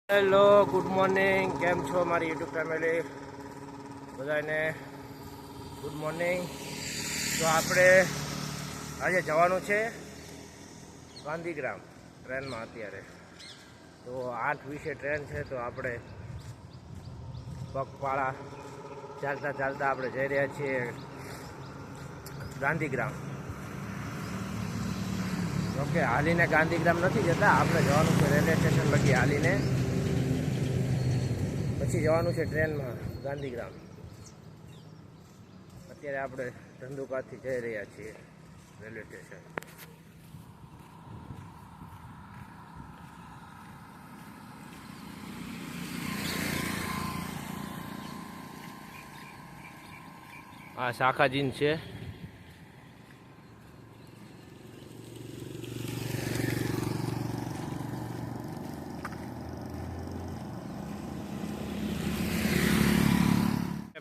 Hello, good morning. કેમ છો મારી યુટ્યુબ ફેમિલી? બધાને ગુડ મોર્નિંગ. તો આપણે આજે જવાનું છે ગાંધીગ્રામ ટ્રેનમાં અત્યારે. તો 8:20 ટ્રેન છે, તો આપણે પગપાળા ચાલતા આપણે જઈ રહ્યા છીએ ગાંધીગ્રામ. ઓકે, હાલીને ગાંધીગ્રામ નથી જતા, આપણે જવાનું છે રેલવે સ્ટેશન લગી હાલીને, પછી જવાનું છે ટ્રેનમાં ગાંધીગ્રામ. અત્યારે આપણે ધંધુકાથી જઈ રહ્યા છીએ રેલવે સ્ટેશન. આ શાખાજીન છે.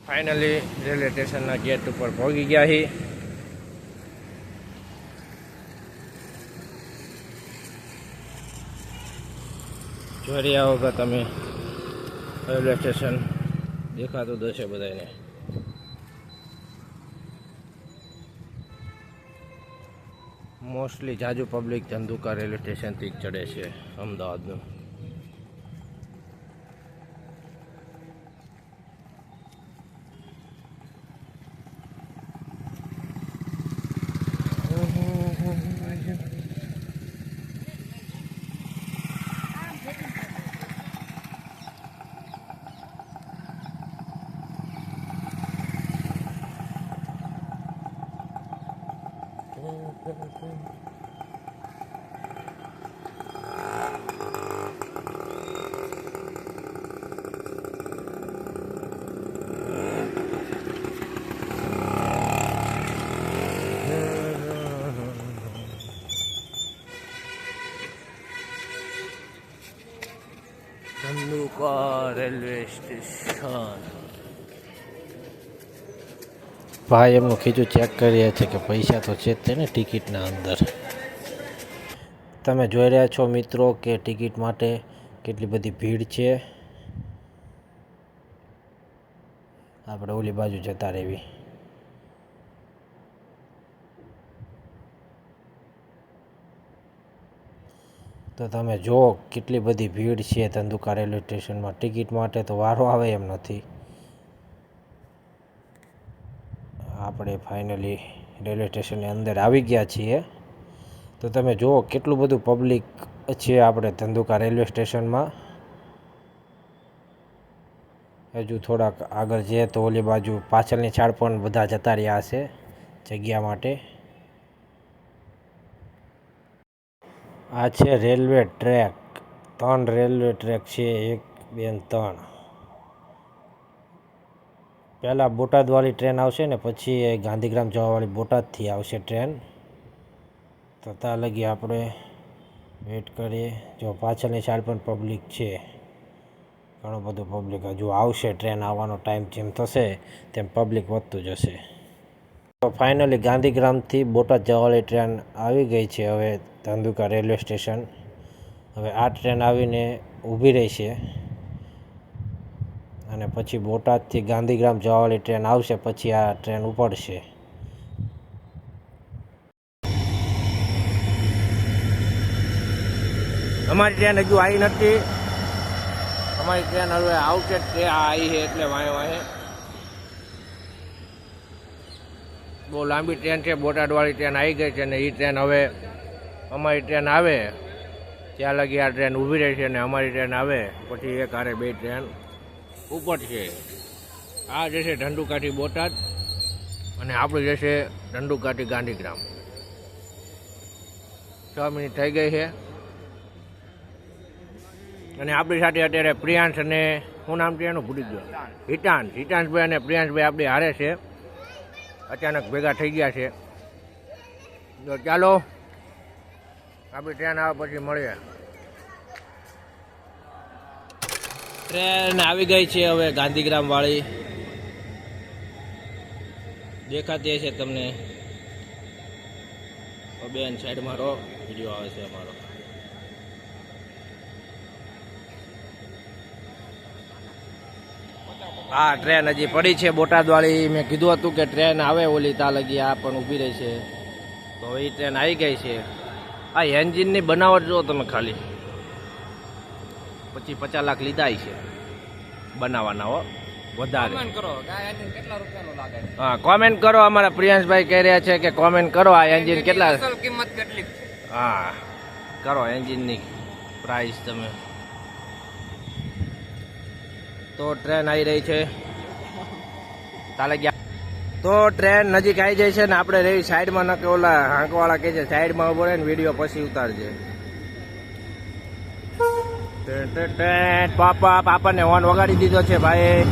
ફાઇનલી રેલવે સ્ટેશનના ગેટ ઉપર પહોંચી ગયા છીએ. જોઈ રહ્યા હો કે તમે રેલવે સ્ટેશન દેખાતું જ હશે બધાને. મોસ્ટલી જાજુ પબ્લિક ધંધુકા રેલવે સ્ટેશનથી જ ચડે છે અમદાવાદનું. Dhandhuka railway station. ભાઈ એમનું ખીચું ચેક કરી રહ્યા છે કે પૈસા તો છે જ ને ટિકિટના અંદર. તમે જોઈ રહ્યા છો મિત્રો કે ટિકિટ માટે કેટલી બધી ભીડ છે. આપણે ઓલી બાજુ જતા રહેવી. તો તમે જુઓ કેટલી બધી ભીડ છે ધંધુકા રેલવે સ્ટેશનમાં. ટિકિટ માટે તો વારો આવે એમ નથી. આપણે ફાઇનલી રેલવે સ્ટેશનની અંદર આવી ગયા છીએ. તો તમે જુઓ કેટલું બધું પબ્લિક છે આપણે ધંધુકા રેલવે સ્ટેશનમાં. હજુ થોડાક આગળ જઈએ તો ઓલી બાજુ પાછળની છાડ પણ બધા જતા રહ્યા હશે જગ્યા માટે. આ છે રેલવે ટ્રેક. 3 રેલવે ટ્રેક છે, 1, 2 અને 3. પહેલાં બોટાદવાળી ટ્રેન આવશે ને પછી ગાંધીગ્રામ જવાવાળી બોટાદથી આવશે ટ્રેન. તો ત્યાં લગી આપણે વેઇટ કરીએ. જો પાછળની સાઈડ પણ પબ્લિક છે, ઘણું બધું પબ્લિક હજુ આવશે. ટ્રેન આવવાનો ટાઈમ જેમ થશે તેમ પબ્લિક વધતું જશે. તો ફાઇનલી ગાંધીગ્રામથી બોટાદ જવાવાળી ટ્રેન આવી ગઈ છે હવે ધંધુકા રેલવે સ્ટેશન. હવે આ ટ્રેન આવીને ઊભી રહી છે અને પછી બોટાદથી ગાંધીગ્રામ જવાવાળી ટ્રેન આવશે, પછી આ ટ્રેન ઉપડશે. અમારી ટ્રેન હજુ આવી નથી. અમારી ટ્રેન હવે આવશે. તે આવી છે એટલે વાંહે બહુ લાંબી ટ્રેન છે. બોટાદવાળી ટ્રેન આવી ગઈ છે અને એ ટ્રેન હવે અમારી ટ્રેન આવે ત્યાં લગી આ ટ્રેન ઊભી રહી છે અને અમારી ટ્રેન આવે પછી એક હારે 2 ટ્રેન ઉપડશે. આ જશે ધંધુકાથી બોટાદ અને આપણે જશે ધંધુકાથી ગાંધીગ્રામ. 6 મિનિટ થઈ ગઈ છે અને આપણી સાથે અત્યારે પ્રિયાંશ અને શું નામ છે એનું ભૂલી ગયો, હિતાંશભાઈ અને પ્રિયાંશભાઈ આપણી હારે છે. અચાનક ભેગા થઈ ગયા છે. તો ચાલો આપણી ટ્રેન આવે પછી મળીએ. ટ્રેન આવી ગઈ છે હવે ગાંધીગ્રામ વાળી. દેખાતી હશે તમને. બેન સાઈડમાં રહો, વિડીયો આવે છે અમારો. આ ટ્રેન હજી પડી છે બોટાદવાળી. મેં કીધું હતું કે ટ્રેન આવે ઓલી તા લગી, આ પણ ઊભી રહી છે. તો એ ટ્રેન આવી ગઈ છે. આ એન્જિનની બનાવટ જુઓ તમે ખાલી, 50 લાખ લીધા છે બનાવવાના. હો વધારે હા, કોમેન્ટ કરો. અમારા પ્રિયાંશભાઈ કહી રહ્યા છે કે કોમેન્ટ કરો આ એન્જિન કેટલા, કિંમત કેટલી? હા કરો એન્જિનની પ્રાઇસ તમે. તો ટ્રેન આવી રહી છે તાલે ગયા. તો ટ્રેન નજીક આવી જાય છે ને આપણે રહી સાઈડમાં, ન કે ઓલા હાંકવાળા કહે છે સાઈડમાં ઉભો રહે ને વિડીયો પછી ઉતારજે. પાપાને હોર્ન વગાડી દીધો છે ભાઈ.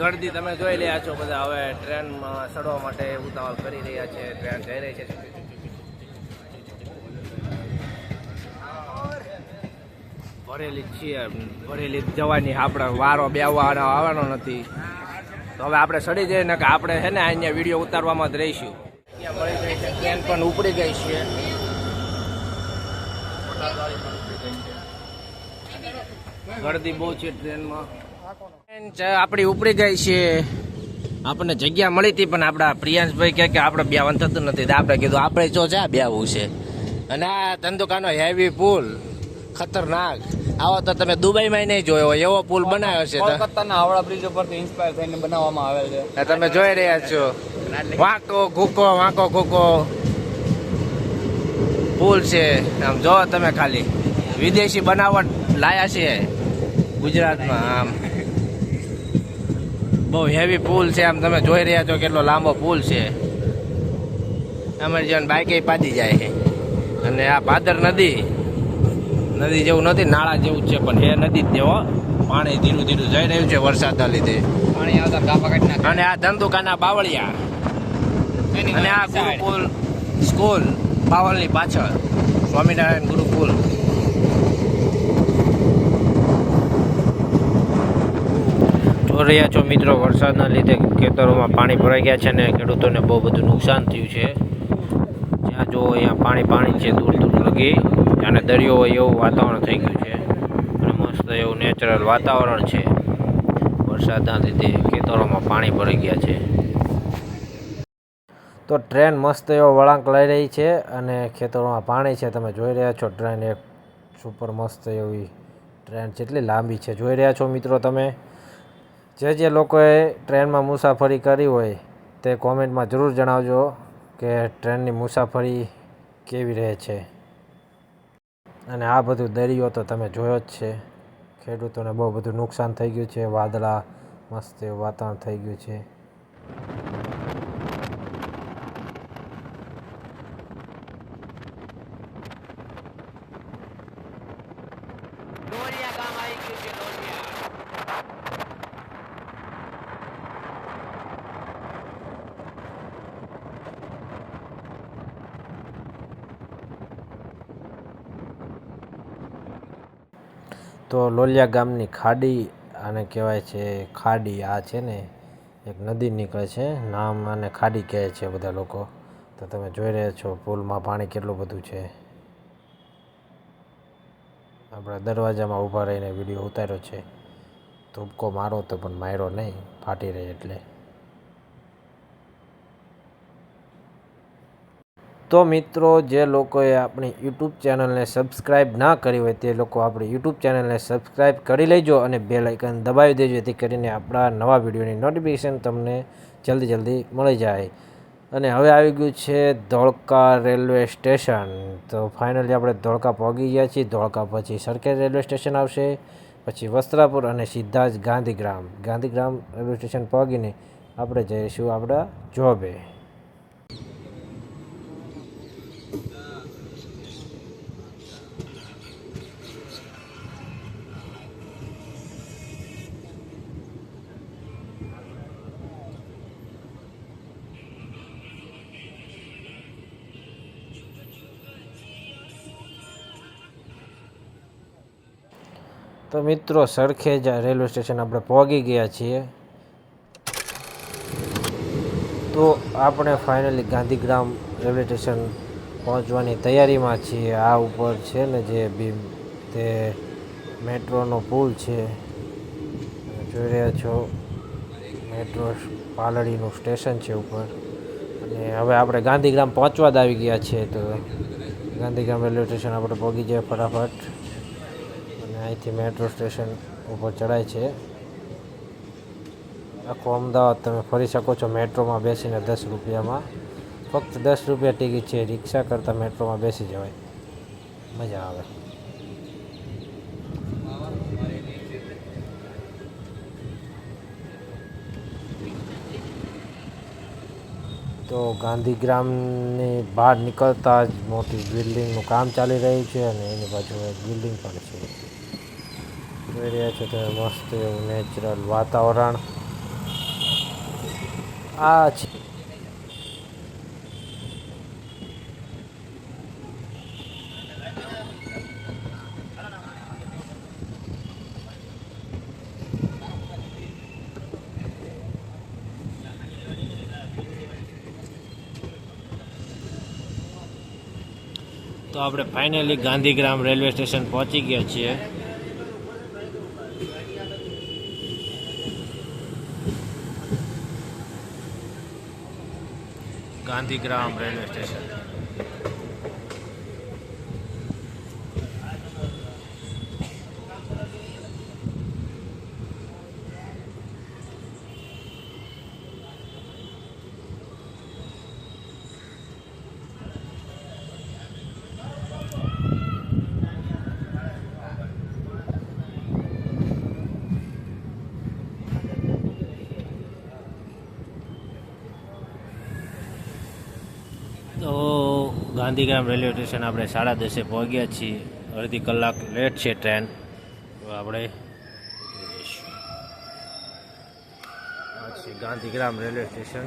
ગળદી તમે જોઈ રહ્યા છો બધા. હવે ટ્રેનમાં ચડવા માટે ઉતાવળ કરી રહ્યા છે. ટ્રેન જઈ રહી છે. ભરેલી છીએ, ભરેલી જવાની. આપણે વારો બેવાનો આવવાનો નથી. તો હવે આપણે ચડી જઈએ ને કે આપણે છે ને અહીંયા વિડીયો ઉતારવામાં જ રહીશું. ત્યાં મળી ગઈ છે ટ્રેન, પણ ઉપડી ગઈ છે. ગળદી બહુ છે ટ્રેનમાં. આપણી ઉપડી ગઈ છે. આપણને જગ્યા મળી હતી પણ આપણા પ્રિયાંશભાઈ કહે કે આપણે બેવાનું થતું નથી. આપણે કીધું આપણે જો છે બેવું છે. અને આ ધંધુકાનો હેવી પુલ ખતરનાક. આવો તો તમે દુબઈમાં નહીં જોયો હોય એવો પુલ બનાવ્યો છે. કોલકાતાના હાવડા બ્રિજ ઉપરથી ઇન્સ્પાયર થઈને બનાવવામાં આવેલ છે. તમે જોઈ રહ્યા છો વાંકો ઘૂકો પુલ છે. આમ જો તમે ખાલી વિદેશી બનાવટ લાયા છે ગુજરાતમાં. આમ બહુ હેવી પુલ છે. આમ તમે જોઈ રહ્યા છો કેટલો લાંબો પુલ છે. અમારી જેમ બાઈકે પાડી જાય છે. અને આ ભાદર નદી જેવું નથી, નાળા જેવું છે પણ એ નદી જ જેવો. પાણી ધીરું ધીરું જઈ રહ્યું છે વરસાદના લીધે. પાણી આવતા ડાપા કાઢી નાખે. અને આ ધંધુકાના બાવળિયા અને આ ગુરુકુલ સ્કૂલ બાવળની પાછળ સ્વામિનારાયણ ગુરુકુલ. જોઈ રહ્યા છો મિત્રો, વરસાદના લીધે ખેતરોમાં પાણી ભરાઈ ગયા છે અને ખેડૂતોને બહુ બધું નુકસાન થયું છે. જ્યાં જો અહીંયા પાણી છે દૂર લગી, અને દરિયો હોય એવું વાતાવરણ થઈ ગયું છે. અને મસ્ત એવું નેચરલ વાતાવરણ છે. વરસાદના લીધે ખેતરોમાં પાણી ભરાઈ ગયા છે. તો ટ્રેન મસ્ત એવો વળાંક લઈ રહી છે અને ખેતરોમાં પાણી છે. તમે જોઈ રહ્યા છો ટ્રેન એક સુપર મસ્ત એવી ટ્રેન જેટલી લાંબી છે. જોઈ રહ્યા છો મિત્રો તમે. જે લોકોએ ટ્રેનમાં મુસાફરી કરી હોય તે કોમેન્ટમાં જરૂર જણાવજો કે ટ્રેનની મુસાફરી કેવી રહે છે. અને આ બધું દરિયો તો તમે જોયો જ છે. ખેડૂતોને બહુ બધું નુકસાન થઈ ગયું છે. વાદળા મસ્ત એવું વાતાવરણ થઈ ગયું છે. તો લોલિયા ગામની ખાડી આને કહેવાય છે. ખાડી આ છે ને એક નદી નીકળે છે, નામ અને ખાડી કહે છે બધા લોકો. તો તમે જોઈ રહ્યા છો પુલમાં પાણી કેટલું બધું છે. આપણે દરવાજામાં ઊભા રહીને વિડીયો ઉતાર્યો છે. ધૂપકો મારો તો પણ માર્યો નહીં, ફાટી રહી એટલે. તો મિત્રો, જે લોકોએ આપણી યુટ્યુબ ચેનલને સબસ્ક્રાઈબ ના કરી હોય તે લોકો આપણી યુટ્યુબ ચેનલને સબસ્ક્રાઈબ કરી લેજો અને બેલ આઇકન દબાવી દેજો, જેથી કરીને આપણા નવા વિડીયોની નોટિફિકેશન તમને જલ્દી મળી જાય. અને હવે આવી ગયું છે ધોળકા રેલવે સ્ટેશન. તો ફાઇનલી આપણે ધોળકા પહોંચી ગયા છીએ. ધોળકા પછી સરખેજ રેલવે સ્ટેશન આવશે, પછી વસ્ત્રાપુર અને સીધા જ ગાંધીગ્રામ રેલવે સ્ટેશન પહોંચીને આપણે જઈશું આપણા જોબે. તો મિત્રો, સરખેજ રેલવે સ્ટેશન આપણે પહોંચી ગયા છીએ. તો આપણે ફાઇનલી ગાંધીગ્રામ રેલવે સ્ટેશન પહોંચવાની તૈયારીમાં છીએ. આ ઉપર છે ને જે બીમ તે મેટ્રોનો પુલ છે, જોઈ રહ્યા છો. મેટ્રો પાલડીનું સ્ટેશન છે ઉપર. અને હવે આપણે ગાંધીગ્રામ પહોંચવા જ આવી ગયા છે. તો ગાંધીગ્રામ રેલવે સ્ટેશન આપણે પહોંચી જાય ફટાફટ. અને અહીંથી મેટ્રો સ્ટેશન ઉપર ચડાય છે. આખું અમદાવાદ તમે ફરી શકો છો મેટ્રોમાં બેસીને 10 રૂપિયામાં. ફક્ત 10 રૂપિયા ટિકિટ છે. રિક્ષા કરતાં મેટ્રોમાં બેસી જવાય, મજા આવે. તો ગાંધીગ્રામની બહાર નીકળતા જ મોટી બિલ્ડિંગનું કામ ચાલી રહ્યું છે અને એની બાજુ એક બિલ્ડિંગ પણ છે. જોઈ રહ્યા છો તમે મસ્ત એવું નેચરલ વાતાવરણ. આ છે તો આપણે ફાઇનલી ગાંધીગ્રામ રેલવે સ્ટેશન પહોંચી ગયા છીએ. Gandhigram railway station. તો ગાંધીગ્રામ રેલવે સ્ટેશન આપણે 10:30 પહોંચ્યા છીએ. અડધી કલાક લેટ છે ટ્રેન. તો આપણે આ છે ગાંધીગ્રામ રેલવે સ્ટેશન.